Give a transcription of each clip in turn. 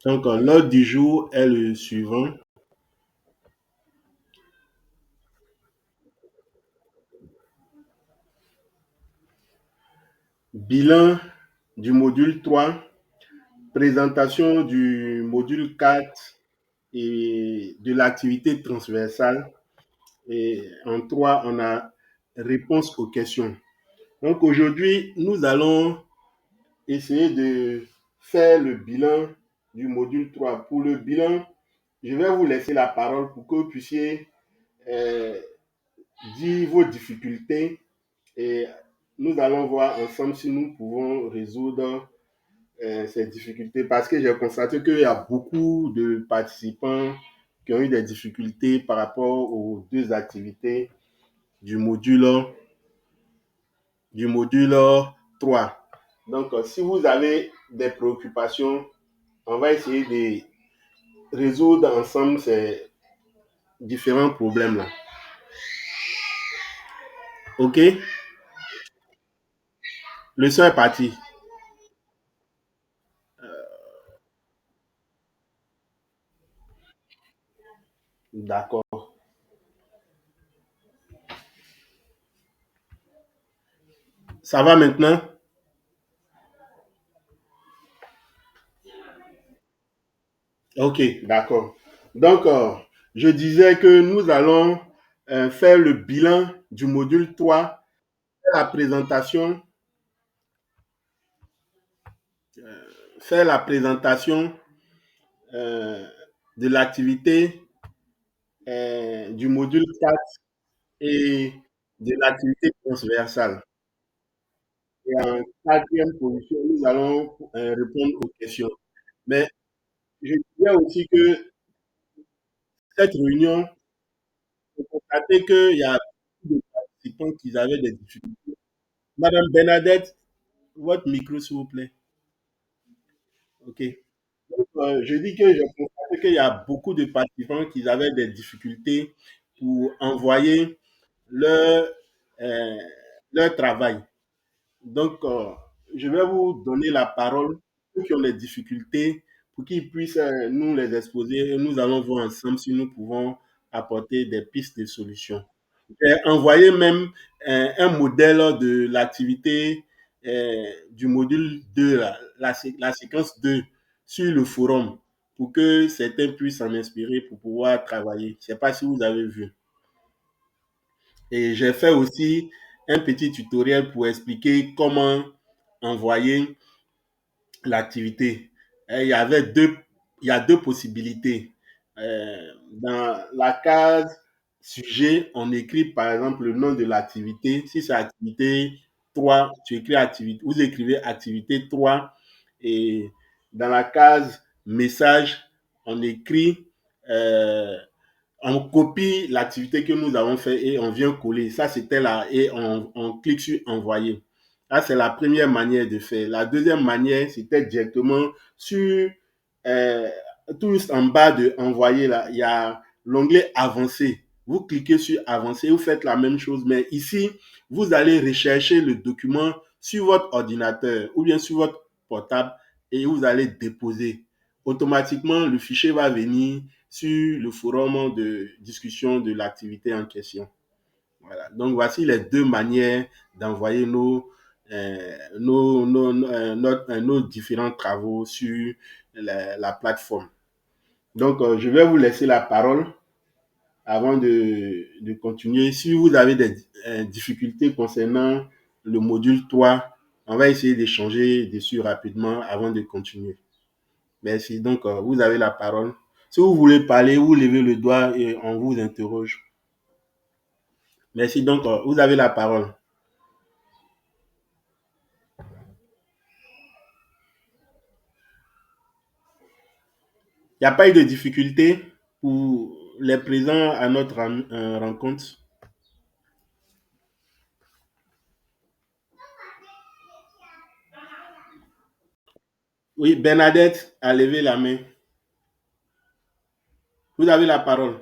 Donc, l'ordre du jour est le suivant. Bilan du module 3, présentation du module 4 et de l'activité transversale. Et en 3, on a réponse aux questions. Donc, aujourd'hui, nous allons essayer de faire le bilan du module 3. Pour le bilan, je vais vous laisser la parole pour que vous puissiez euh, dire vos difficultés et nous allons voir ensemble si nous pouvons résoudre ces difficultés parce que j'ai constaté qu'il y a beaucoup de participants qui ont eu des difficultés par rapport aux deux activités du module, du module 3. Donc, si vous avez des préoccupations, on va essayer de résoudre ensemble ces différents problèmes-là. OK? Le son est parti. D'accord. Ça va maintenant? OK, d'accord. Donc, je disais que nous allons faire le bilan du module 3, la présentation, faire la présentation euh, de l'activité du module 4 et de l'activité transversale. Et en quatrième position, nous allons répondre aux questions. Mais je dirais aussi que cette réunion, j'ai constaté qu'il y a beaucoup de participants qui avaient des difficultés. Madame Bernadette, votre micro, s'il vous plaît. OK. Donc, je dis que j'ai constaté qu'il y a beaucoup de participants qui avaient des difficultés pour envoyer leur, euh, leur travail. Donc, je vais vous donner la parole, ceux qui ont des difficultés, pour qu'ils puissent nous les exposer et nous allons voir ensemble si nous pouvons apporter des pistes de solutions. J'ai envoyé même un modèle de l'activité du module 2, la séquence 2, sur le forum, pour que certains puissent en inspirer pour pouvoir travailler. Je ne sais pas si vous avez vu. Et j'ai fait aussi un petit tutoriel pour expliquer comment envoyer l'activité. Et il y a deux possibilités. Dans la case sujet, on écrit par exemple le nom de l'activité. Si c'est activité 3, tu écris activité, vous écrivez activité 3. Et dans la case message, on écrit euh, on copie l'activité que nous avons fait et on vient coller. Ça, c'était là et on clique sur envoyer. Ça, c'est la première manière de faire. La deuxième manière, c'était directement sur euh, tout juste en bas de envoyer là, il y a l'onglet avancer. Vous cliquez sur avancer, vous faites la même chose, mais ici, vous allez rechercher le document sur votre ordinateur ou bien sur votre portable et vous allez déposer. Automatiquement, le fichier va venir sur le forum de discussion de l'activité en question. Voilà. Donc, voici les deux manières d'envoyer nos différents travaux sur la plateforme. Donc, je vais vous laisser la parole avant de continuer. Si vous avez des difficultés concernant le module 3, on va essayer d'échanger dessus rapidement avant de continuer. Merci. Donc, vous avez la parole. Si vous voulez parler, vous levez le doigt et on vous interroge. Merci. Donc, vous avez la parole. Il n'y a pas eu de difficulté pour les présents à notre rencontre. Oui, Bernadette a levé la main. Vous avez la parole.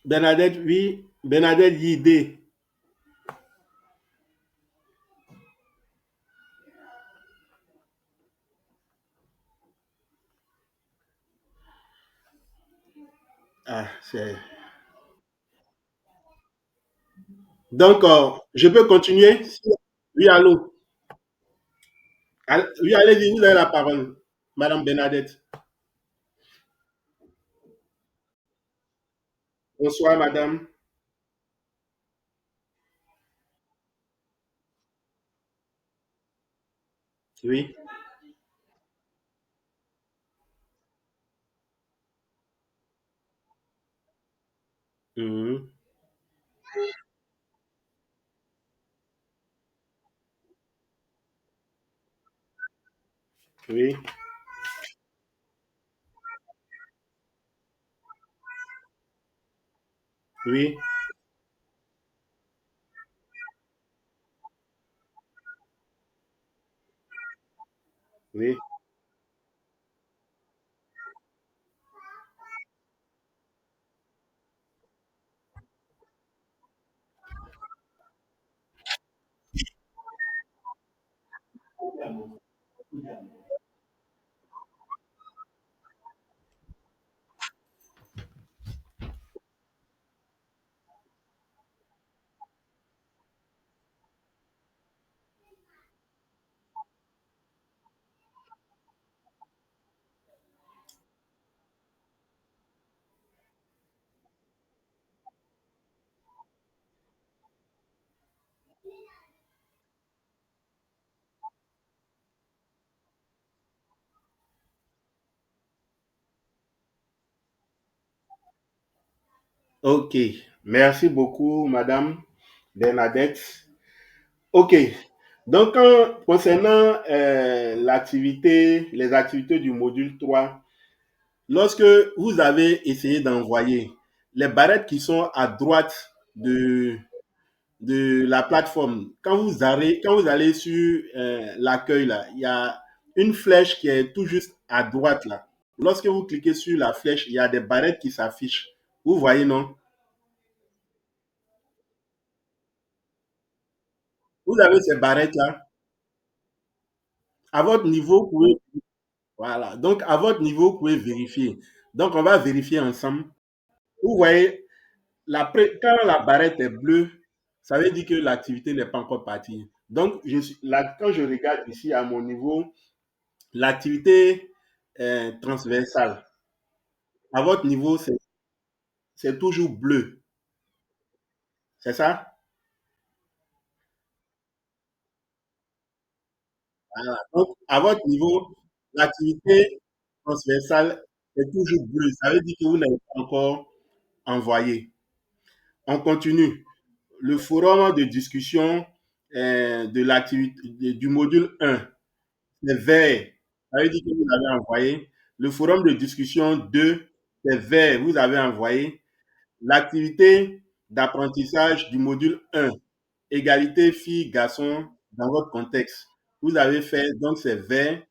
Bernadette, oui. Bernadette Yidé. Ah, c'est... Donc, je peux continuer? Oui, allô? Oui, allez-y, vous avez la parole, Madame Bernadette. Bonsoir, madame. Oui. Mhm. Oui, oui, oui. Ok. Merci beaucoup, madame Bernadette. Ok. Donc, concernant les activités du module 3, lorsque vous avez essayé d'envoyer les barrettes qui sont à droite de, de la plateforme, quand vous allez sur l'accueil, là, il y a une flèche qui est tout juste à droite, là. Lorsque vous cliquez sur la flèche, il y a des barrettes qui s'affichent. Vous voyez, non? Vous avez ces barrettes-là. À votre niveau, vous pouvez, voilà. Donc, à votre niveau, vous pouvez vérifier. Donc, on va vérifier ensemble. Vous voyez, quand la barrette est bleue, ça veut dire que l'activité n'est pas encore partie. Donc, là, quand je regarde ici à mon niveau, l'activité est transversale. À votre niveau, c'est toujours bleu. C'est ça? Voilà. Donc, à votre niveau, l'activité transversale est toujours bleue. Ça veut dire que vous n'avez pas encore envoyé. On continue. Le forum de discussion de l'activité du module 1, c'est vert. Ça veut dire que vous avez envoyé. Le forum de discussion 2, c'est vert. Vous avez envoyé. L'activité d'apprentissage du module 1, égalité filles-garçons dans votre contexte. Vous avez fait, donc c'est vert.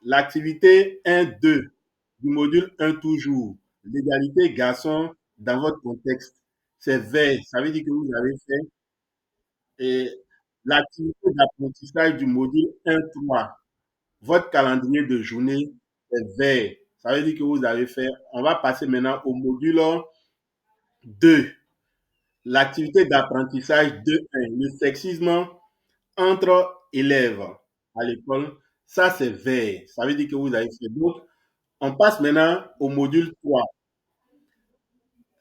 L'activité 1-2 du module 1 toujours, l'égalité garçons dans votre contexte, c'est vert. Ça veut dire que vous avez fait et l'activité d'apprentissage du module 1-3, votre calendrier de journée, c'est vert. Ça veut dire que vous avez fait. On va passer maintenant au module 2, l'activité d'apprentissage 2.1, le sexisme entre élèves à l'école. Ça, c'est vert. Ça veut dire que vous avez fait. Donc, on passe maintenant au module 3.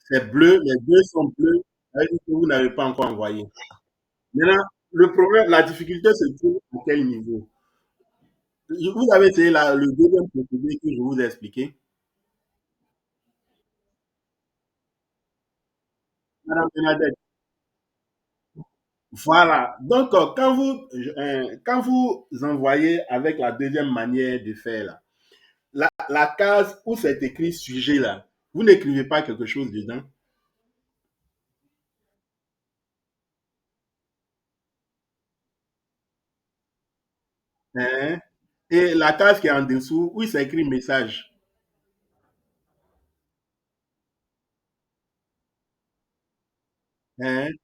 C'est bleu, les deux sont bleus. Ça veut dire que vous n'avez pas encore envoyé. Maintenant, le problème, la difficulté se trouve à quel niveau? Vous avez essayé le deuxième procédé que je vous ai expliqué. Madame Bernadette, voilà. Donc, quand vous envoyez avec la deuxième manière de faire, là, la case où c'est écrit sujet, là, vous n'écrivez pas quelque chose dedans. Hein? Et la case qui est en dessous, où c'est écrit message. Hein?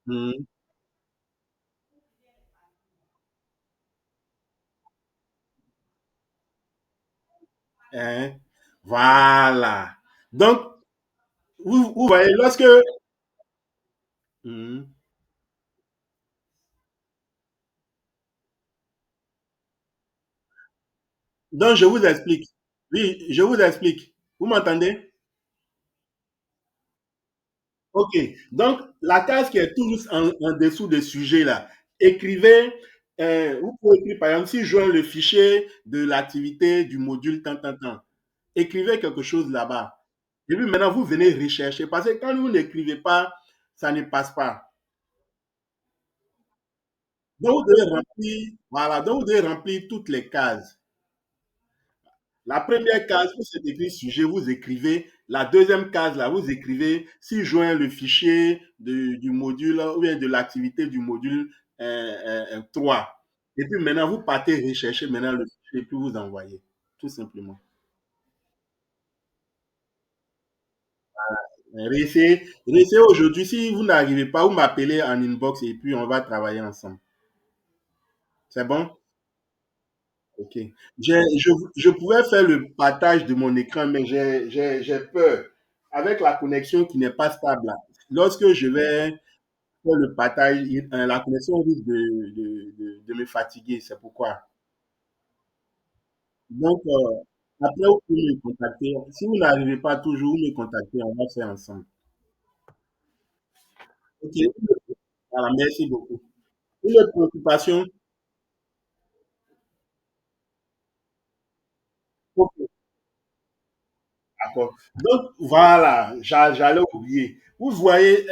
Hmm. Hein? Voilà. Donc, vous voyez, lorsque... Mhm. Donc, je vous explique. Oui, je vous explique. Vous m'entendez? OK. Donc, la case qui est tout juste en dessous des sujets là, écrivez, vous pouvez écrire par exemple, si je joins le fichier de l'activité du module tant, tant, tant, écrivez quelque chose là-bas. Et puis maintenant, vous venez rechercher parce que quand vous n'écrivez pas, ça ne passe pas. Donc, vous devez remplir, voilà, donc vous devez remplir toutes les cases. La première case, où c'est écrit sujet, vous écrivez. La deuxième case, là, vous écrivez si joint le fichier du module ou bien de l'activité du module 3. Et puis maintenant, vous partez rechercher maintenant le fichier et puis vous envoyez. Tout simplement. Réessayez aujourd'hui. Si vous n'arrivez pas, vous m'appelez en inbox et puis on va travailler ensemble. C'est bon? OK. Je pouvais faire le partage de mon écran, mais j'ai peur. Avec la connexion qui n'est pas stable là, lorsque je vais faire le partage, la connexion risque de me fatiguer. C'est pourquoi. Donc, après, vous pouvez me contacter. Si vous n'arrivez pas toujours, vous me contacter. On va faire ensemble. OK. Voilà, merci beaucoup. Une autre préoccupation? OK. D'accord. Donc, voilà, j'allais oublier. Vous voyez,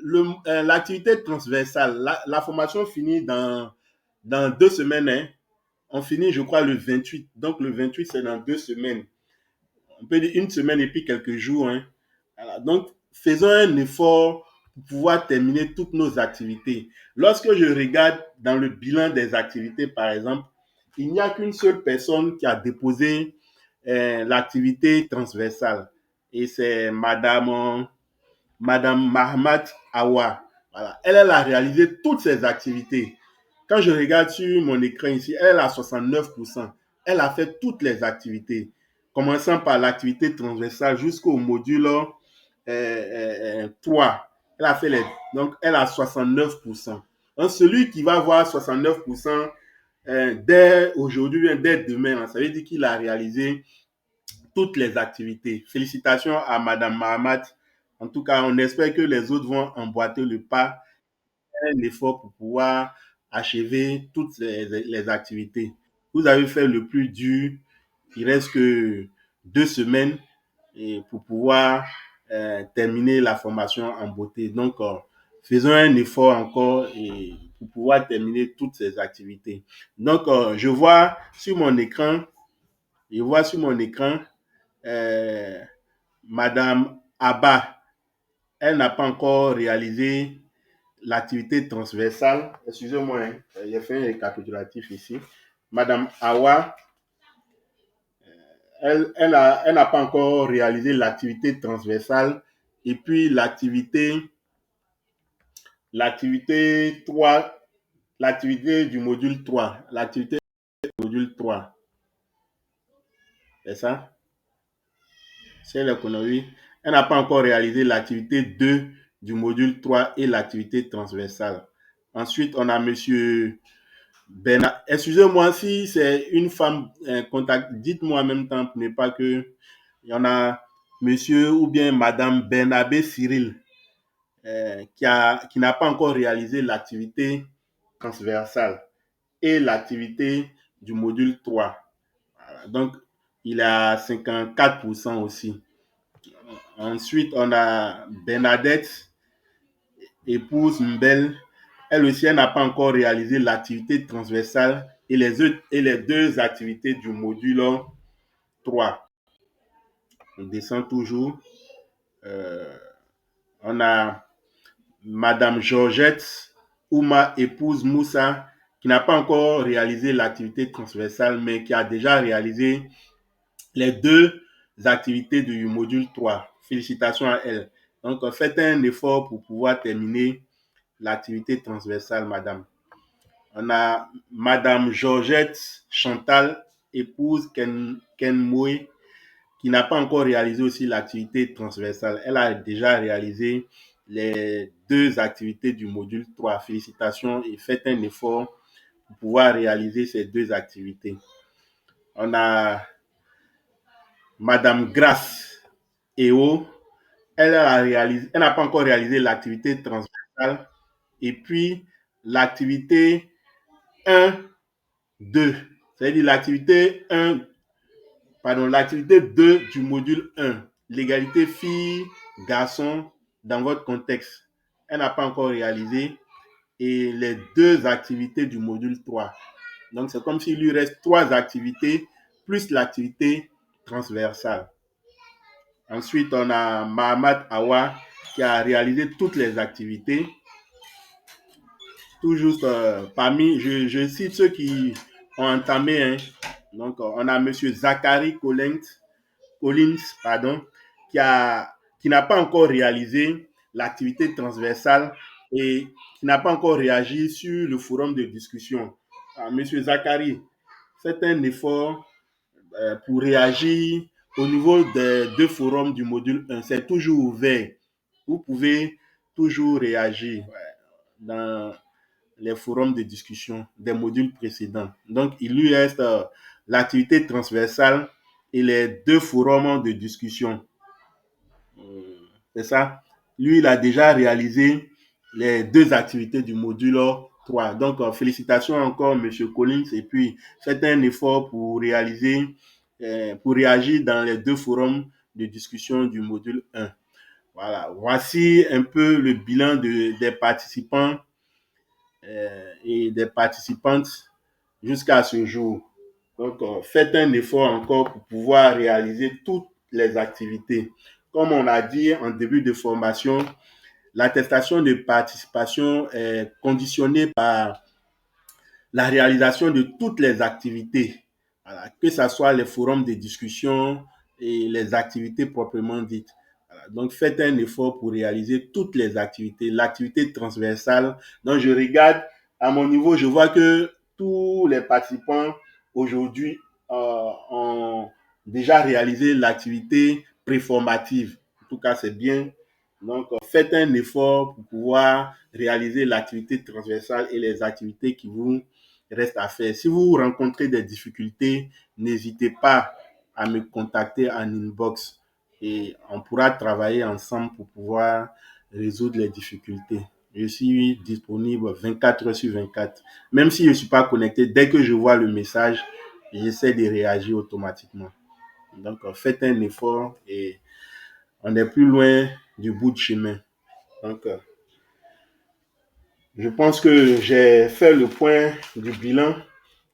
l'activité transversale, la formation finit dans 2 semaines. Hein. On finit, je crois, le 28. Donc, le 28, c'est dans 2 semaines. On peut dire une semaine et puis quelques jours. Hein. Voilà. Donc, faisons un effort pour pouvoir terminer toutes nos activités. Lorsque je regarde dans le bilan des activités, par exemple, il n'y a qu'une seule personne qui a déposé l'activité transversale. Et c'est Madame Mahmat Awa. Voilà. Elle a réalisé toutes ses activités. Quand je regarde sur mon écran ici, elle a 69%. Elle a fait toutes les activités, commençant par l'activité transversale jusqu'au module 3. Elle a fait les. Donc, elle a 69%. Donc, celui qui va avoir 69% dès aujourd'hui, dès demain, ça veut dire qu'il a réalisé toutes les activités. Félicitations à Madame Mahamat. En tout cas, on espère que les autres vont emboîter le pas, un effort pour pouvoir achever toutes les activités. Vous avez fait le plus dur. Il reste que 2 semaines et pour pouvoir terminer la formation en beauté. Donc, faisons un effort encore et pour pouvoir terminer toutes ces activités. Donc, je vois sur mon écran euh, Madame Abba, elle n'a pas encore réalisé l'activité transversale. Excusez-moi, hein, j'ai fait un récapitulatif ici. Madame Awa, elle n'a pas encore réalisé l'activité transversale et puis l'activité 3, l'activité du module 3, l'activité du module 3, c'est ça? C'est l'économie. Elle n'a pas encore réalisé l'activité 2 du module 3 et l'activité transversale. Ensuite, on a monsieur Bernard. Excusez-moi si c'est une femme contact. Dites-moi en même temps pour ne pas que il y en a monsieur ou bien madame Bernabé Cyril qui n'a pas encore réalisé l'activité transversale et l'activité du module 3. Voilà. Donc, il a 54% aussi. Ensuite, on a Bernadette, épouse Mbel. Elle aussi, elle n'a pas encore réalisé l'activité transversale et les deux activités du module 3. On descend toujours. Euh, on a Madame Georgette Ouma, épouse Moussa, qui n'a pas encore réalisé l'activité transversale, mais qui a déjà réalisé les deux activités du module 3. Félicitations à elle. Donc, faites un effort pour pouvoir terminer l'activité transversale, madame. On a Madame Georgette Chantal. épouse Ken Moe, qui n'a pas encore réalisé aussi l'activité transversale. Elle a déjà réalisé les deux activités du module 3. Félicitations et faites un effort pour pouvoir réaliser ces deux activités. On a Madame Grace Eo. Elle n'a pas encore réalisé l'activité transversale. Et puis, l'activité 1, 2. C'est-à-dire l'activité 1, pardon, l'activité 2 du module 1, l'égalité filles-garçons dans votre contexte. Elle n'a pas encore réalisé. Et les deux activités du module 3. Donc, c'est comme s'il lui reste trois activités plus l'activité transversale. Ensuite, on a Mahamat Awa qui a réalisé toutes les activités. Tout juste parmi, je cite ceux qui ont entamé. Hein. Donc, on a M. Zachary Collins, pardon, qui n'a pas encore réalisé l'activité transversale et qui n'a pas encore réagi sur le forum de discussion. Monsieur Zachary, faites un effort pour réagir au niveau des deux forums du module 1. C'est toujours ouvert. Vous pouvez toujours réagir dans les forums de discussion des modules précédents. Donc, il lui reste l'activité transversale et les deux forums de discussion. C'est ça. Lui, il a déjà réalisé les deux activités du module 3. Donc, félicitations encore, M. Collins. Et puis, faites un effort pour réaliser, pour réagir dans les deux forums de discussion du module 1. Voilà. Voici un peu le bilan des participants et des participantes jusqu'à ce jour. Donc, faites un effort encore pour pouvoir réaliser toutes les activités. Comme on a dit en début de formation, l'attestation de participation est conditionnée par la réalisation de toutes les activités, voilà, que ce soit les forums de discussion et les activités proprement dites. Voilà, donc, faites un effort pour réaliser toutes les activités. L'activité transversale, donc je regarde à mon niveau, je vois que tous les participants aujourd'hui ont déjà réalisé l'activité préformative. En tout cas, c'est bien. Donc, faites un effort pour pouvoir réaliser l'activité transversale et les activités qui vous restent à faire. Si vous rencontrez des difficultés, n'hésitez pas à me contacter en inbox et on pourra travailler ensemble pour pouvoir résoudre les difficultés. Je suis disponible 24 heures sur 24. Même si je ne suis pas connecté, dès que je vois le message, j'essaie de réagir automatiquement. Donc, faites un effort et on est plus loin du bout de chemin. Donc, je pense que j'ai fait le point du bilan.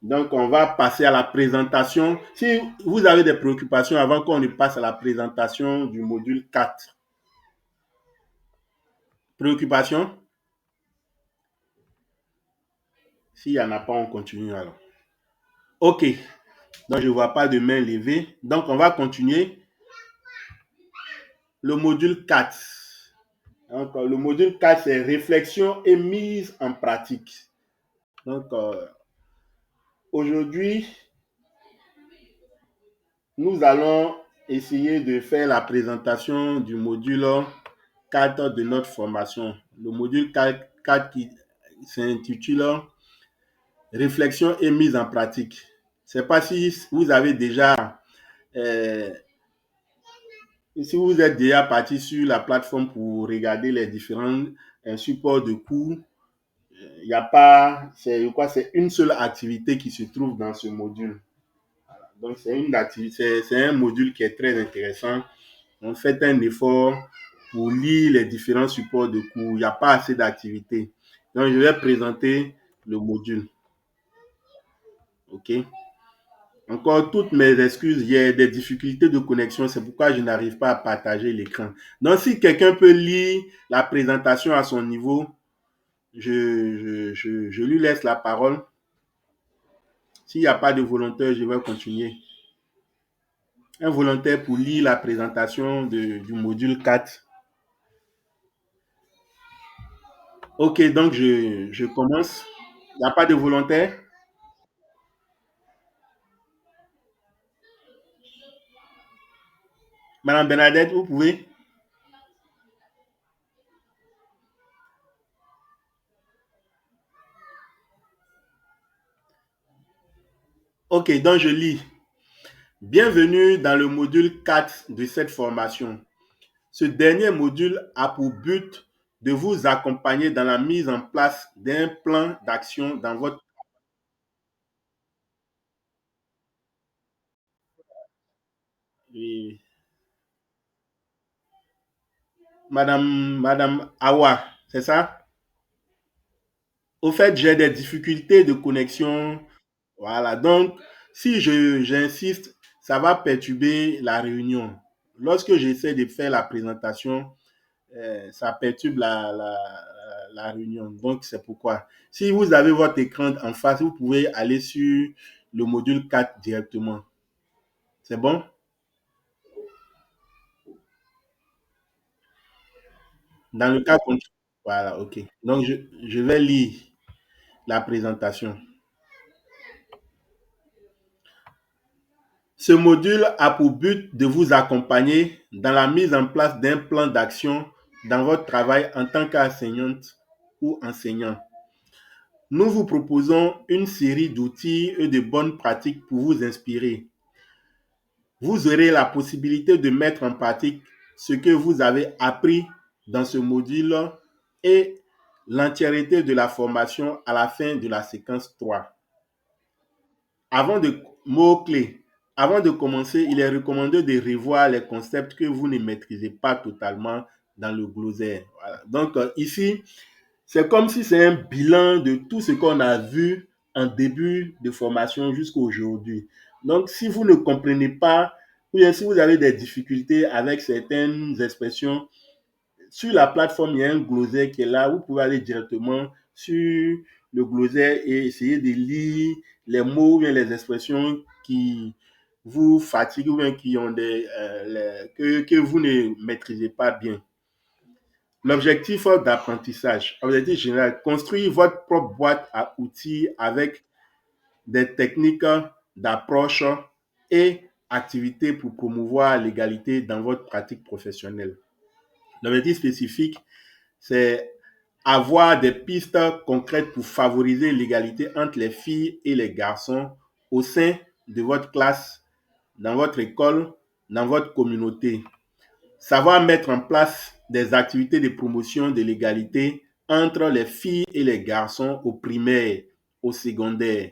Donc, on va passer à la présentation. Si vous avez des préoccupations avant qu'on ne passe à la présentation du module 4. Préoccupations? S'il n'y en a pas, on continue alors. OK. Donc, je ne vois pas de main levée. Donc, on va continuer. Le module 4. Donc, le module 4, c'est réflexion et mise en pratique. Donc, aujourd'hui, nous allons essayer de faire la présentation du module 4 de notre formation. Le module 4 qui s'intitule Réflexion et mise en pratique. Je ne sais pas si vous avez déjà, euh, si vous êtes déjà parti sur la plateforme pour regarder les différents supports de cours. Il n'y a pas, c'est une seule activité qui se trouve dans ce module. Donc, c'est un module qui est très intéressant. On fait un effort pour lire les différents supports de cours. Il n'y a pas assez d'activités. Donc, je vais présenter le module. OK? Encore toutes mes excuses, il y a des difficultés de connexion, c'est pourquoi je n'arrive pas à partager l'écran. Donc, si quelqu'un peut lire la présentation à son niveau, je lui laisse la parole. S'il n'y a pas de volontaire, je vais continuer. Un volontaire pour lire la présentation du module 4. Ok, donc je commence. Il n'y a pas de volontaire? Madame Bernadette, vous pouvez? Ok, donc je lis. Bienvenue dans le module 4 de cette formation. Ce dernier module a pour but de vous accompagner dans la mise en place d'un plan d'action dans votre... Oui. Madame Awa, c'est ça? Au fait, j'ai des difficultés de connexion. Voilà, donc si j'insiste, ça va perturber la réunion. Lorsque j'essaie de faire la présentation, ça perturbe la réunion. Donc, c'est pourquoi. Si vous avez votre écran en face, vous pouvez aller sur le module 4 directement. C'est bon? Dans le cas contraire. Voilà, ok. Donc, je vais lire la présentation. Ce module a pour but de vous accompagner dans la mise en place d'un plan d'action dans votre travail en tant qu'enseignante ou enseignant. Nous vous proposons une série d'outils et de bonnes pratiques pour vous inspirer. Vous aurez la possibilité de mettre en pratique ce que vous avez appris dans ce module et l'entièreté de la formation à la fin de la séquence 3. Avant de mots-clés. Avant de commencer, il est recommandé de revoir les concepts que vous ne maîtrisez pas totalement dans le glossaire. Voilà. Donc, ici, c'est comme si c'est un bilan de tout ce qu'on a vu en début de formation jusqu'à aujourd'hui. Donc, si vous ne comprenez pas, ou bien si vous avez des difficultés avec certaines expressions, sur la plateforme, il y a un glossaire qui est là. Vous pouvez aller directement sur le glossaire et essayer de lire les mots ou bien les expressions qui vous fatiguent ou bien qui ont que vous ne maîtrisez pas bien. L'objectif d'apprentissage, objectif général, construire votre propre boîte à outils avec des techniques d'approche et activités pour promouvoir l'égalité dans votre pratique professionnelle. L'objectif spécifique, c'est avoir des pistes concrètes pour favoriser l'égalité entre les filles et les garçons au sein de votre classe, dans votre école, dans votre communauté. Savoir mettre en place des activités de promotion de l'égalité entre les filles et les garçons au primaire, au secondaire.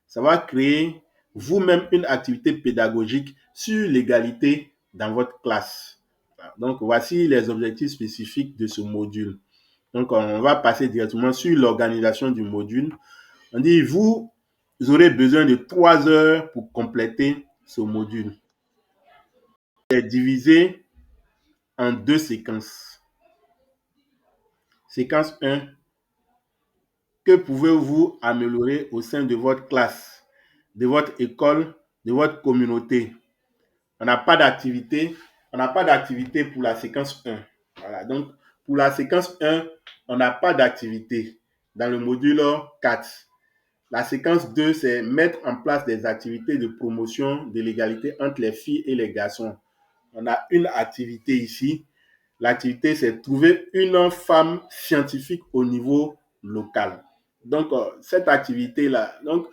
Savoir créer vous-même une activité pédagogique sur l'égalité dans votre classe. Donc, voici les objectifs spécifiques de ce module. Donc, on va passer directement sur l'organisation du module. On dit, vous aurez besoin de 3 heures pour compléter ce module. Il est divisé en 2 séquences. Séquence 1, que pouvez-vous améliorer au sein de votre classe, de votre école, de votre communauté? On n'a pas d'activité. On n'a pas d'activité pour la séquence 1. Voilà. Donc, pour la séquence 1, on n'a pas d'activité dans le module 4. La séquence 2, c'est mettre en place des activités de promotion de l'égalité entre les filles et les garçons. On a une activité ici. L'activité, c'est trouver une femme scientifique au niveau local. Donc, cette activité-là, donc,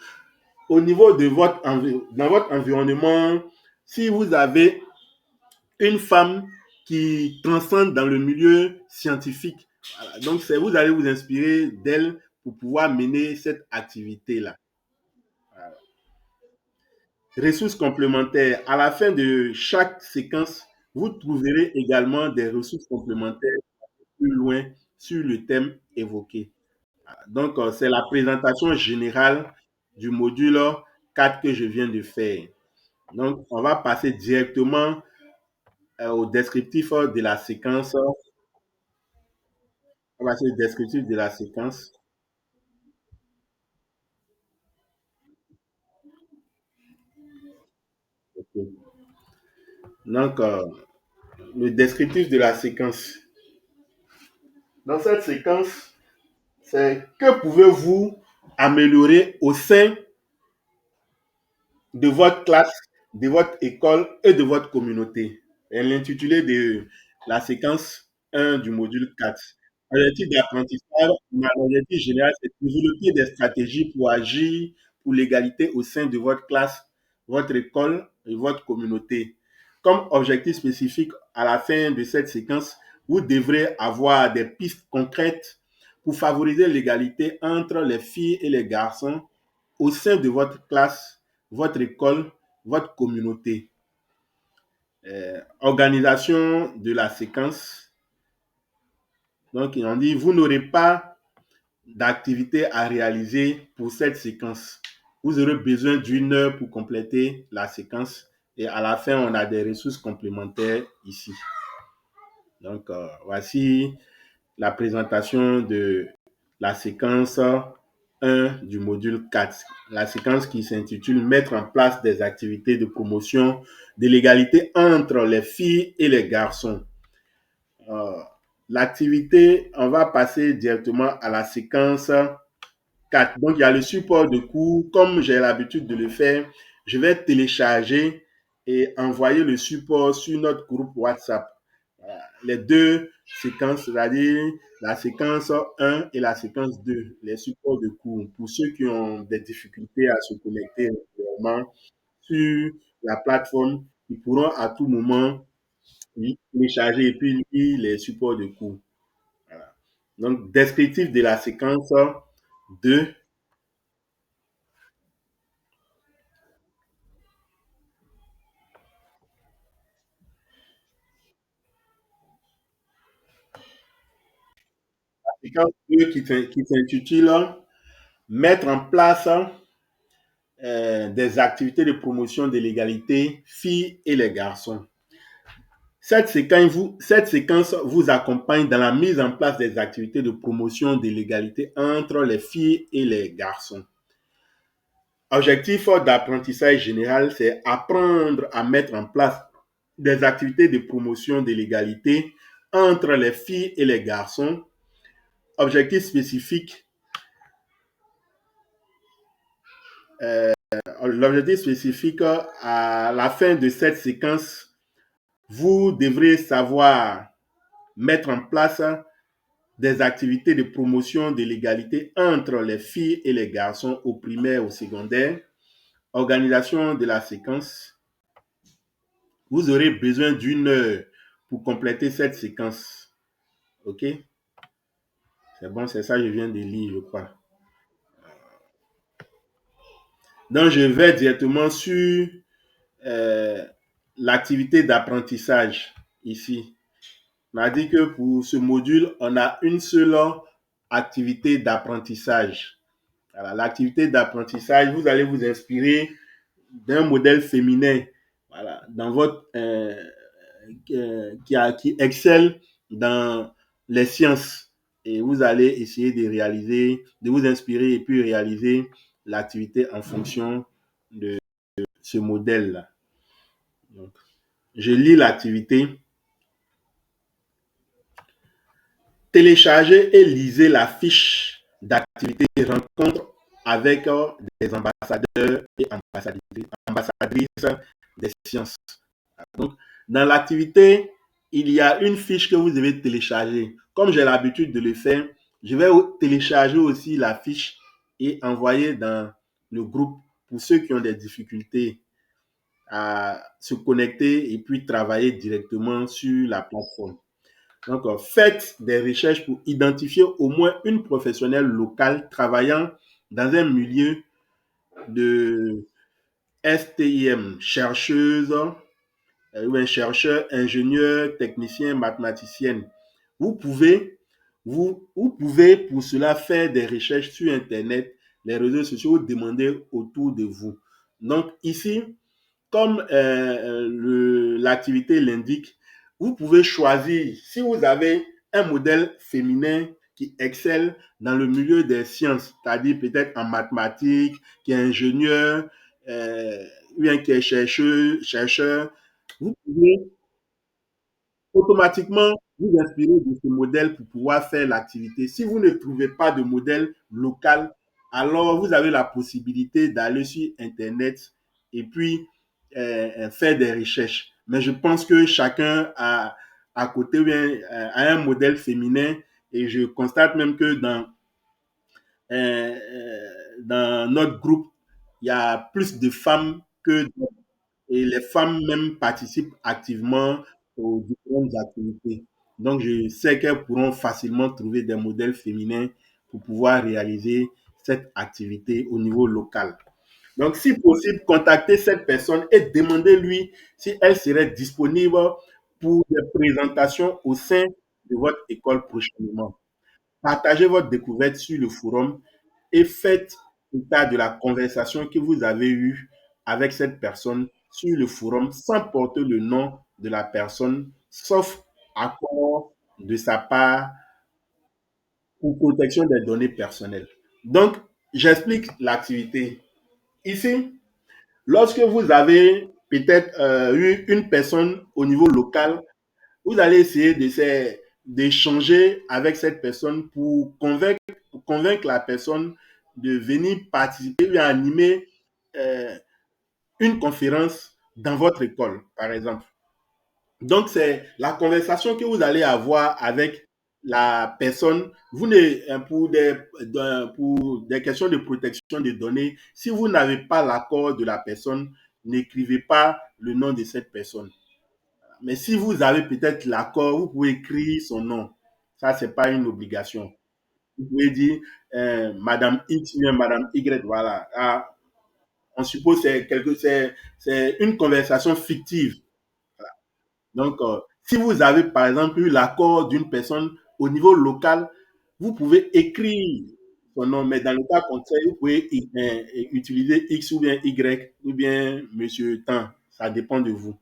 au niveau de dans votre environnement, si vous avez une femme qui transcende dans le milieu scientifique, voilà, donc vous allez vous inspirer d'elle pour pouvoir mener cette activité-là. Voilà. Ressources complémentaires. À la fin de chaque séquence, vous trouverez également des ressources complémentaires plus loin sur le thème évoqué. Donc, c'est la présentation générale du module 4 que je viens de faire. Donc, on va passer directement au descriptif de la séquence. On va passer au descriptif de la séquence. Okay. Donc, le descriptif de la séquence. Dans cette séquence, c'est que pouvez-vous améliorer au sein de votre classe, de votre école et de votre communauté. l'intitulé de la séquence 1 du module 4. L'objectif d'apprentissage, l'objectif général, c'est de développer des stratégies pour agir pour l'égalité au sein de votre classe, votre école et votre communauté. Comme objectif spécifique, à la fin de cette séquence, vous devrez avoir des pistes concrètes pour favoriser l'égalité entre les filles et les garçons au sein de votre classe, votre école, votre communauté. Organisation de la séquence. Donc, on dit, vous n'aurez pas d'activité à réaliser pour cette séquence. Vous aurez besoin d'une heure pour compléter la séquence et à la fin, on a des ressources complémentaires ici. Donc, voici la présentation de la séquence 1 du module 4. La séquence qui s'intitule Mettre en place des activités de promotion de l'égalité entre les filles et les garçons. Euh, L'activité, on va passer directement à la séquence 4. Donc, il y a le support de cours. Comme j'ai l'habitude de le faire, je vais télécharger et envoyer le support sur notre groupe WhatsApp. Les deux séquences, c'est-à-dire la séquence 1 et la séquence 2, les supports de cours. Pour ceux qui ont des difficultés à se connecter régulièrement sur la plateforme, ils pourront à tout moment télécharger et puis lire les supports de cours. Voilà. Donc, descriptif de la séquence 2. Séquence 2 qui s'intitule Mettre en place des activités de promotion de l'égalité filles et les garçons. Cette séquence vous accompagne dans la mise en place des activités de promotion de l'égalité entre les filles et les garçons. Objectif d'apprentissage général, c'est apprendre à mettre en place des activités de promotion de l'égalité entre les filles et les garçons. Objectif spécifique, l'objectif spécifique à la fin de cette séquence, vous devrez savoir mettre en place des activités de promotion de l'égalité entre les filles et les garçons au primaire et au secondaire. Organisation de la séquence. Vous aurez besoin d'une heure pour compléter cette séquence. OK? C'est bon, c'est ça que je viens de lire, je crois. Donc, je vais directement sur euh, l'activité d'apprentissage ici. On a dit que pour ce module, on a une seule activité d'apprentissage. Voilà, l'activité d'apprentissage, vous allez vous inspirer d'un modèle féminin, voilà, dans votre qui excelle dans les sciences. Et vous allez essayer de réaliser, de vous inspirer et puis réaliser l'activité en fonction de ce modèle-là. Donc, je lis l'activité. Téléchargez et lisez la fiche d'activité rencontre avec des ambassadeurs et ambassadrices des sciences. Donc, dans l'activité, il y a une fiche que vous devez télécharger. Comme j'ai l'habitude de le faire, je vais télécharger aussi la fiche et envoyer dans le groupe pour ceux qui ont des difficultés à se connecter et puis travailler directement sur la plateforme. Donc, faites des recherches pour identifier au moins une professionnelle locale travaillant dans un milieu de STIM, chercheuse, ou un chercheur, ingénieur, technicien, mathématicienne. Vous pouvez, vous pouvez pour cela faire des recherches sur Internet, les réseaux sociaux, demander autour de vous. Donc ici, comme l'activité l'indique, vous pouvez choisir, si vous avez un modèle féminin qui excelle dans le milieu des sciences, c'est-à-dire peut-être en mathématiques, qui est ingénieur, ou bien qui est chercheur, vous pouvez automatiquement vous inspirer de ce modèle pour pouvoir faire l'activité. Si vous ne trouvez pas de modèle local, alors vous avez la possibilité d'aller sur Internet et puis faire des recherches. mais je pense que chacun a à côté bien, a un modèle féminin et je constate même que dans notre groupe, il y a plus de femmes que d'hommes et les femmes même participent activement aux différentes activités. Donc, je sais qu'elles pourront facilement trouver des modèles féminins pour pouvoir réaliser cette activité au niveau local. Donc, si possible, contactez cette personne et demandez-lui si elle serait disponible pour des présentations au sein de votre école prochainement. Partagez votre découverte sur le forum et faites état de la conversation que vous avez eue avec cette personne sur le forum sans porter le nom de la personne, sauf accord de sa part pour protection des données personnelles. Donc, j'explique l'activité. Ici, lorsque vous avez peut-être eu une personne au niveau local, vous allez essayer d'échanger avec cette personne pour convaincre la personne de venir participer ou animer euh, une conférence dans votre école, par exemple. Donc, c'est la conversation que vous allez avoir avec la personne. Vous ne, pour des questions de protection des données, si vous n'avez pas l'accord de la personne, n'écrivez pas le nom de cette personne. Mais si vous avez peut-être l'accord, vous pouvez écrire son nom. Ça, c'est pas une obligation. Vous pouvez dire Madame X ou Madame Y, voilà. Ah, on suppose que c'est une conversation fictive. Donc, si vous avez par exemple eu l'accord d'une personne au niveau local, vous pouvez écrire son nom, mais dans le cas contraire, vous pouvez utiliser X ou bien Y ou bien Monsieur Tan. Ça dépend de vous.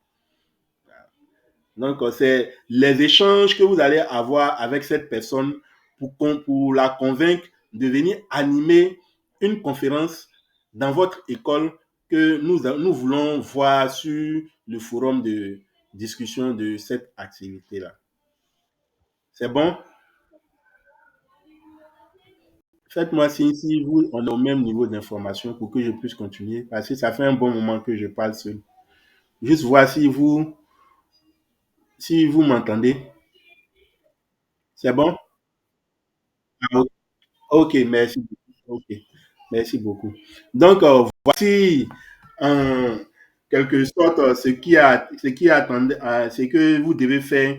Donc, c'est les échanges que vous allez avoir avec cette personne pour la convaincre de venir animer une conférence dans votre école que nous voulons voir sur le forum de discussion de cette activité-là. C'est bon? Faites-moi signe si vous, on est au même niveau d'information pour que je puisse continuer parce que ça fait un bon moment que je parle seul. Juste voir si vous m'entendez. C'est bon? Ah, ok, merci beaucoup. Ok, merci beaucoup. Donc, voici en quelque sorte ce que vous devez faire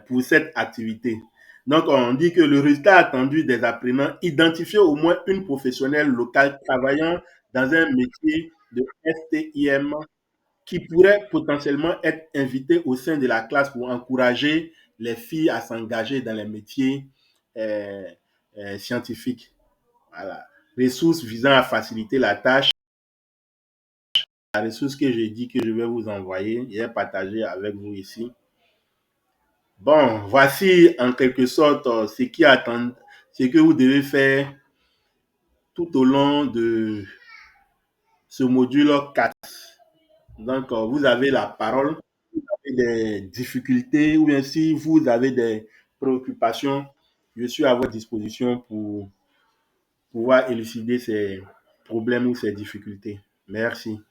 pour cette activité. Donc, on dit que le résultat attendu des apprenants, identifier au moins une professionnelle locale travaillant dans un métier de STIM qui pourrait potentiellement être invitée au sein de la classe pour encourager les filles à s'engager dans les métiers euh, scientifiques. Voilà. Ressources visant à faciliter la tâche. La ressource que j'ai dit que je vais vous envoyer et partager avec vous ici. Bon, voici en quelque sorte ce que vous devez faire tout au long de ce module 4. Donc, vous avez la parole, vous avez des difficultés ou bien si vous avez des préoccupations, je suis à votre disposition pour pouvoir élucider ces problèmes ou ces difficultés. Merci.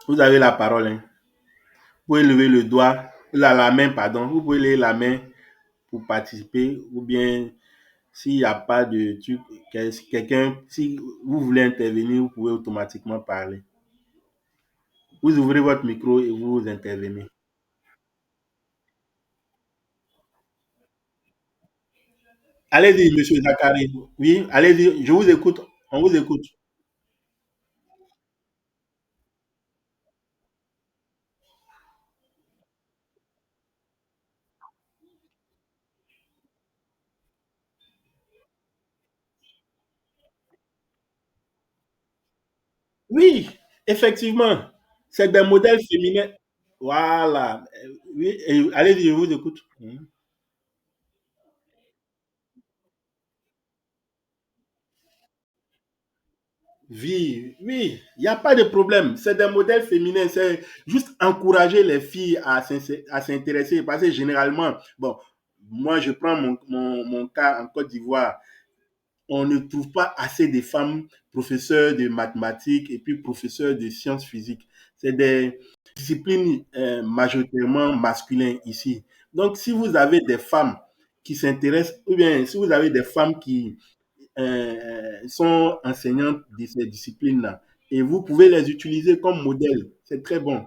Vous avez la parole. Hein. Vous pouvez lever le doigt, la main, pardon. Vous pouvez lever la main pour participer ou bien s'il n'y a pas de truc, quelqu'un, si vous voulez intervenir, vous pouvez automatiquement parler. Vous ouvrez votre micro et vous intervenez. Allez-y, monsieur Zachary. Oui, allez-y, je vous écoute. On vous écoute. Oui, effectivement, c'est des modèles féminins. Voilà. Oui, allez-y, je vous écoute. Oui, oui, il n'y a pas de problème. C'est des modèles féminins. C'est juste encourager les filles à s'intéresser. Parce que généralement, bon, moi, je prends mon cas en Côte d'Ivoire. on ne trouve pas assez de femmes professeurs de mathématiques et puis professeurs de sciences physiques. C'est des disciplines majoritairement masculines ici. Donc, si vous avez des femmes qui s'intéressent, ou bien si vous avez des femmes qui sont enseignantes de ces disciplines-là, et vous pouvez les utiliser comme modèle, c'est très bon.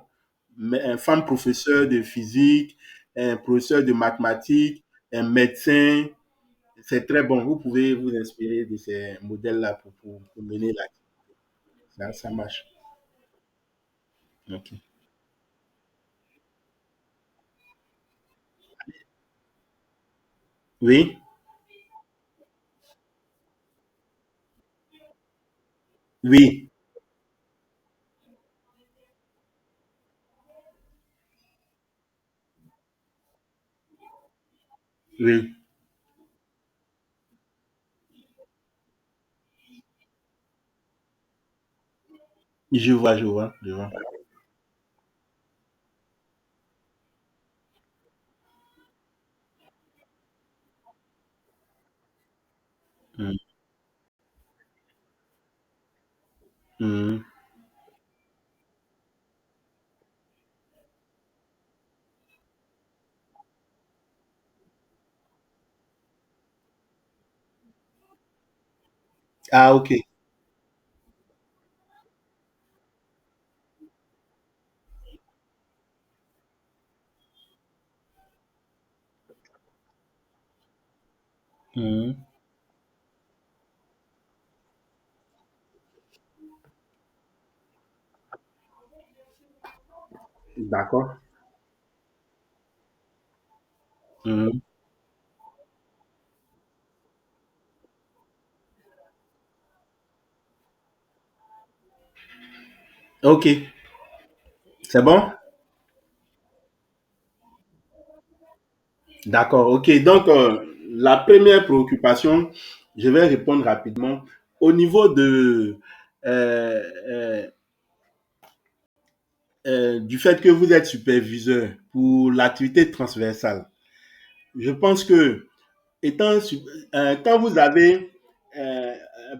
Mais un femme professeur de physique, un professeur de mathématiques, un médecin, c'est très bon. Vous pouvez vous inspirer de ces modèles-là pour mener la. Ça marche. Ok. Oui, oui, oui. Je vois, je vois, je vois. Mm, mm. Ah, ok. Mm. D'accord. Mm. Ok, c'est bon? D'accord, ok. Donc, la première préoccupation, je vais répondre rapidement. Au niveau euh, euh, du fait que vous êtes superviseur pour l'activité transversale, je pense que étant, quand vous avez, euh,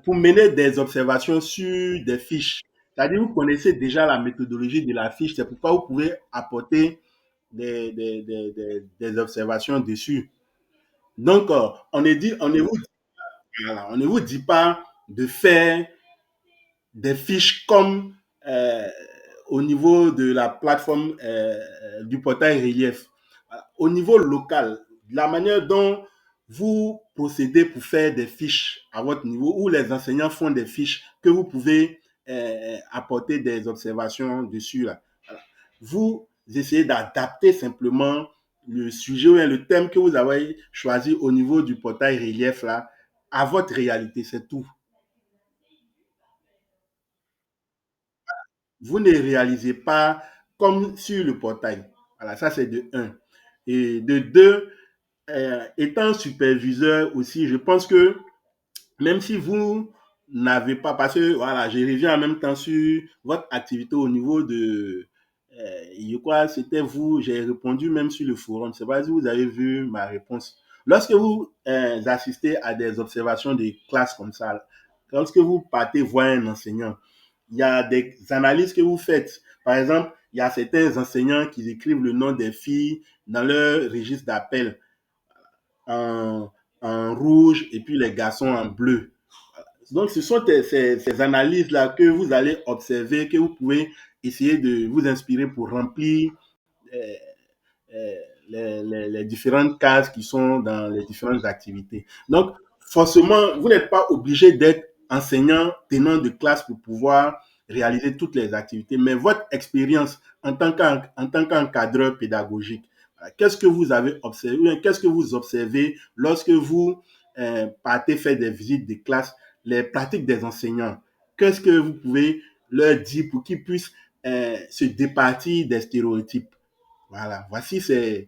pour mener des observations sur des fiches, c'est-à-dire vous connaissez déjà la méthodologie de la fiche, c'est pourquoi vous pouvez apporter des observations dessus. Donc, voilà, on ne vous dit pas de faire des fiches comme euh, au niveau de la plateforme du portail Relief. Au niveau local, la manière dont vous procédez pour faire des fiches à votre niveau, où les enseignants font des fiches que vous pouvez apporter des observations dessus. Là. Voilà. Vous essayez d'adapter simplement le sujet ou le thème que vous avez choisi au niveau du portail Relief là, à votre réalité, c'est tout. Vous ne réalisez pas comme sur le portail. Voilà, ça c'est de un. Et de deux, étant superviseur aussi, je pense que même si vous n'avez pas, parce que voilà, je reviens en même temps sur votre activité au niveau de, je crois, c'était vous, j'ai répondu même sur le forum, je ne sais pas si vous avez vu ma réponse. Lorsque vous assistez à des observations de classe comme ça, lorsque vous partez voir un enseignant, il y a des analyses que vous faites. Par exemple, il y a certains enseignants qui écrivent le nom des filles dans leur registre d'appel en, en rouge et puis les garçons en bleu. Donc, ce sont ces analyses-là que vous allez observer, que vous pouvez essayer de vous inspirer pour remplir euh, euh, les différentes cases qui sont dans les différentes activités. Donc, forcément, vous n'êtes pas obligé d'être enseignant, tenant de classe pour pouvoir réaliser toutes les activités, mais votre expérience en tant qu'encadreur pédagogique, qu'est-ce que vous avez observé, qu'est-ce que vous observez lorsque vous partez faire des visites de classe, les pratiques des enseignants, qu'est-ce que vous pouvez leur dire pour qu'ils puissent se départir des stéréotypes. Voilà, voici ces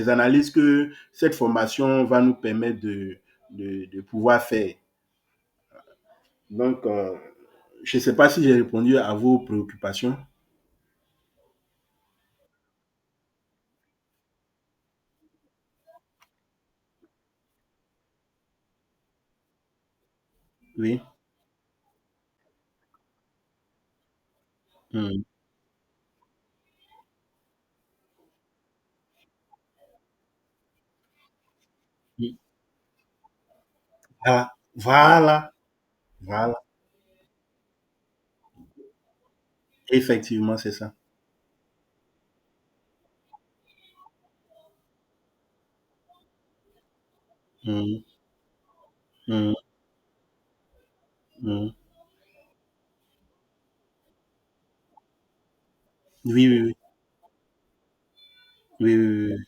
analyses que cette formation va nous permettre de pouvoir faire. Donc, je ne sais pas si j'ai répondu à vos préoccupations. Oui. Hmm. Oui. Voilà. Voilà. Voilà. Effectivement, c'est ça. Hmm. Hmm. Hmm. Oui, oui, oui. Oui, oui, oui, oui.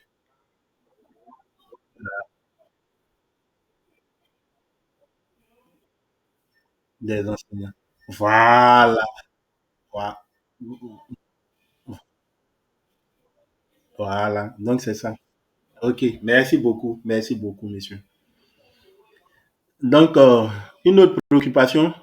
Des enseignants. Voilà. Voilà. Voilà. Donc, c'est ça. OK. Merci beaucoup, monsieur. Donc, une autre préoccupation,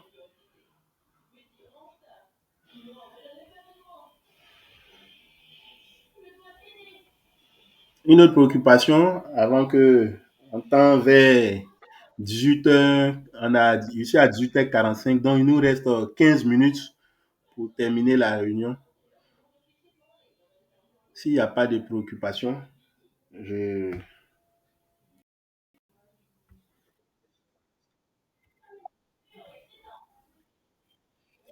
une autre préoccupation avant que on tend vers 18h, ici à 18h45, donc il nous reste 15 minutes pour terminer la réunion. S'il n'y a pas de préoccupation, je...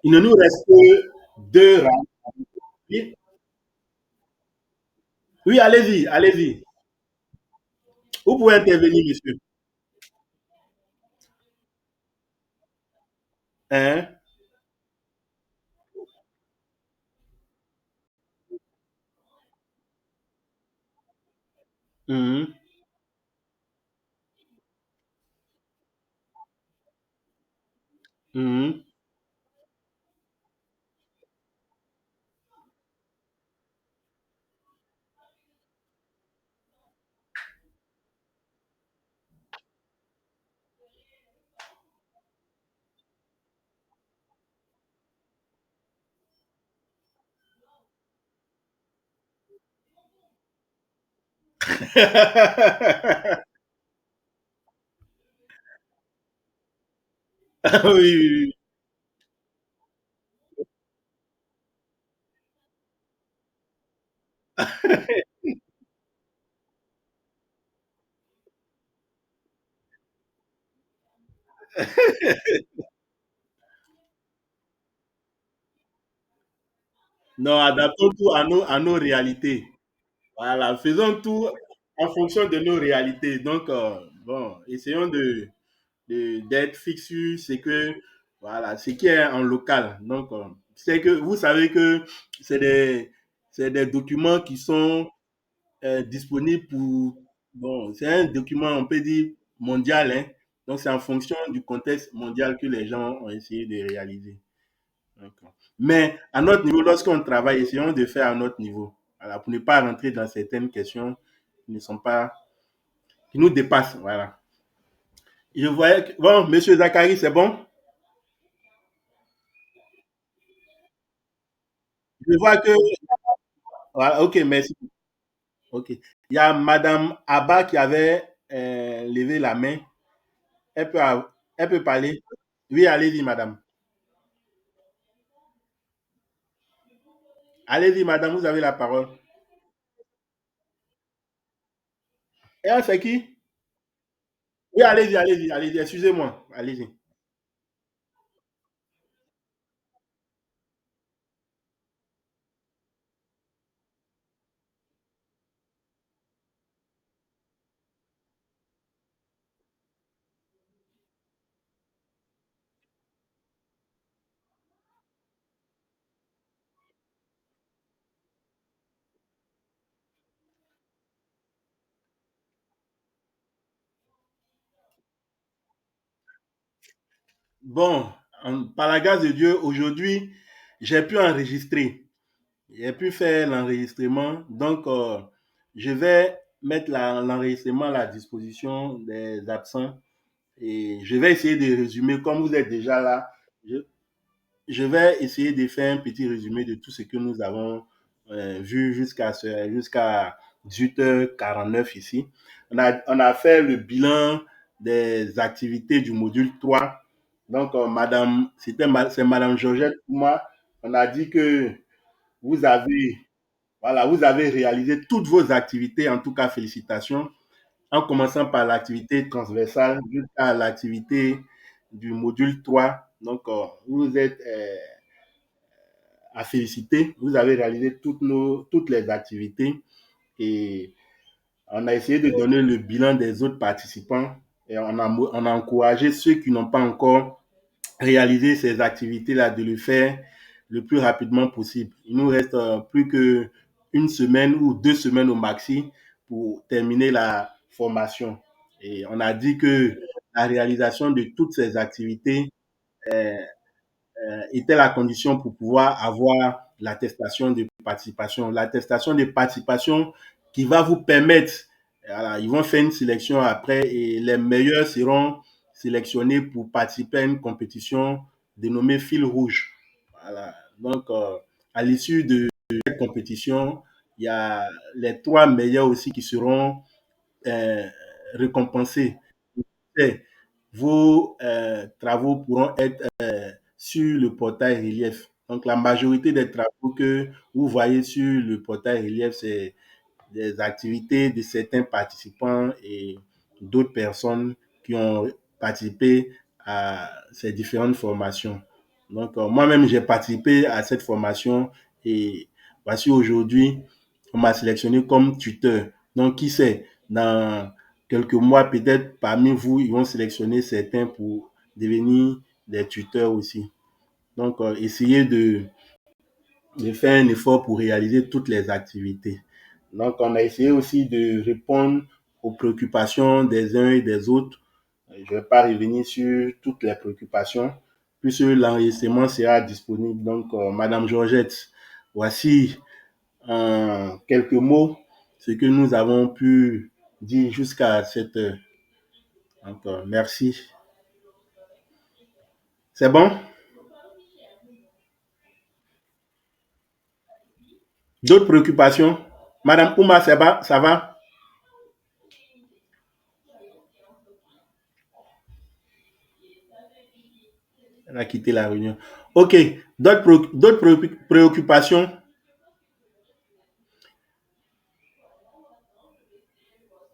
il ne nous reste que deux rangs. Oui, oui, allez-y, allez-y. Vous pouvez intervenir, monsieur. Hein? Mhm, mhm. Oui, oui, oui. Non, adaptons tout à nos réalités. Voilà, faisons tout en fonction de nos réalités. Donc, bon, essayons d'être fixe sur ce que, voilà, ce qui est en local. Donc, c'est que vous savez que c'est c'est des documents qui sont disponibles pour, bon, c'est un document, on peut dire, mondial, hein. Donc, c'est en fonction du contexte mondial que les gens ont essayé de réaliser. D'accord. Mais à notre niveau, lorsqu'on travaille, essayons de faire à notre niveau. Voilà, pour ne pas rentrer dans certaines questions qui ne sont pas, qui nous dépassent. Voilà. Je voyais que, bon, monsieur Zachary, c'est bon? Je vois que, voilà, ok, merci. Ok. Il y a madame Abba qui avait levé la main. Elle peut, elle peut parler. Oui, allez-y, madame. Allez-y, madame, vous avez la parole. Et elle, c'est qui? Oui, allez-y, allez-y, allez-y, excusez-moi. Allez-y. Bon, par la grâce de Dieu, aujourd'hui, j'ai pu enregistrer. J'ai pu faire l'enregistrement. Donc, je vais mettre l'enregistrement à la disposition des absents et je vais essayer de résumer. Comme vous êtes déjà là, je, je vais essayer de faire un petit résumé de tout ce que nous avons vu jusqu'à 18h49 ici. On a fait le bilan des activités du module 3. Donc, c'est Madame Georgette Ouma. On a dit que vous avez, voilà, vous avez réalisé toutes vos activités. En tout cas, félicitations. En commençant par l'activité transversale jusqu'à l'activité du module 3. Donc, vous êtes à féliciter. Vous avez réalisé toutes les activités et on a essayé de donner le bilan des autres participants et on a encouragé ceux qui n'ont pas encore réalisé ces activités-là de le faire le plus rapidement possible. Il nous reste plus qu'une semaine ou 2 semaines au maxi pour terminer la formation. Et on a dit que la réalisation de toutes ces activités euh, était la condition pour pouvoir avoir l'attestation de participation. L'attestation de participation qui va vous permettre, voilà, ils vont faire une sélection après et les meilleurs seront sélectionnés pour participer à une compétition dénommée Fil Rouge. Voilà. Donc, à l'issue de cette compétition, il y a les 3 meilleurs aussi qui seront euh, récompensés. Vos travaux pourront être sur le portail relief. Donc, la majorité des travaux que vous voyez sur le portail relief, c'est des activités de certains participants et d'autres personnes qui ont participé à ces différentes formations. Donc, moi-même, j'ai participé à cette formation et voici aujourd'hui, on m'a sélectionné comme tuteur. Donc, qui sait, dans quelques mois, peut-être parmi vous, ils vont sélectionner certains pour devenir des tuteurs aussi. Donc, essayez de faire un effort pour réaliser toutes les activités. Donc, on a essayé aussi de répondre aux préoccupations des uns et des autres. Je ne vais pas revenir sur toutes les préoccupations, puisque l'enregistrement sera disponible. Donc, Madame Georgette, voici en quelques mots ce que nous avons pu dire jusqu'à cette heure. Donc, merci. C'est bon? D'autres préoccupations? Madame Ouma, ça va? Elle a quitté la réunion. OK. D'autres préoccupations?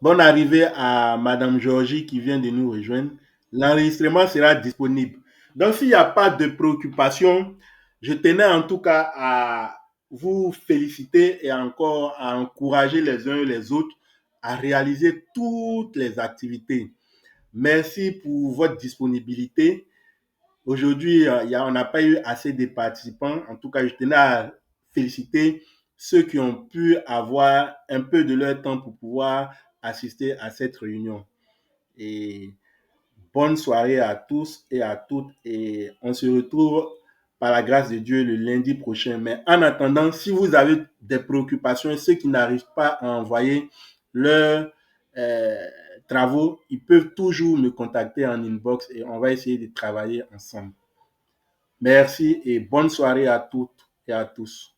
Bonne arrivée à Madame Georgie qui vient de nous rejoindre. L'enregistrement sera disponible. Donc, s'il n'y a pas de préoccupation, je tenais en tout cas à vous féliciter et encore à encourager les uns et les autres à réaliser toutes les activités. Merci pour votre disponibilité. Aujourd'hui, on n'a pas eu assez de participants. En tout cas, je tenais à féliciter ceux qui ont pu avoir un peu de leur temps pour pouvoir assister à cette réunion. Et bonne soirée à tous et à toutes. Et on se retrouve par la grâce de Dieu le lundi prochain. Mais en attendant, si vous avez des préoccupations, ceux qui n'arrivent pas à envoyer leurs euh, travaux, ils peuvent toujours me contacter en inbox et on va essayer de travailler ensemble. Merci et bonne soirée à toutes et à tous.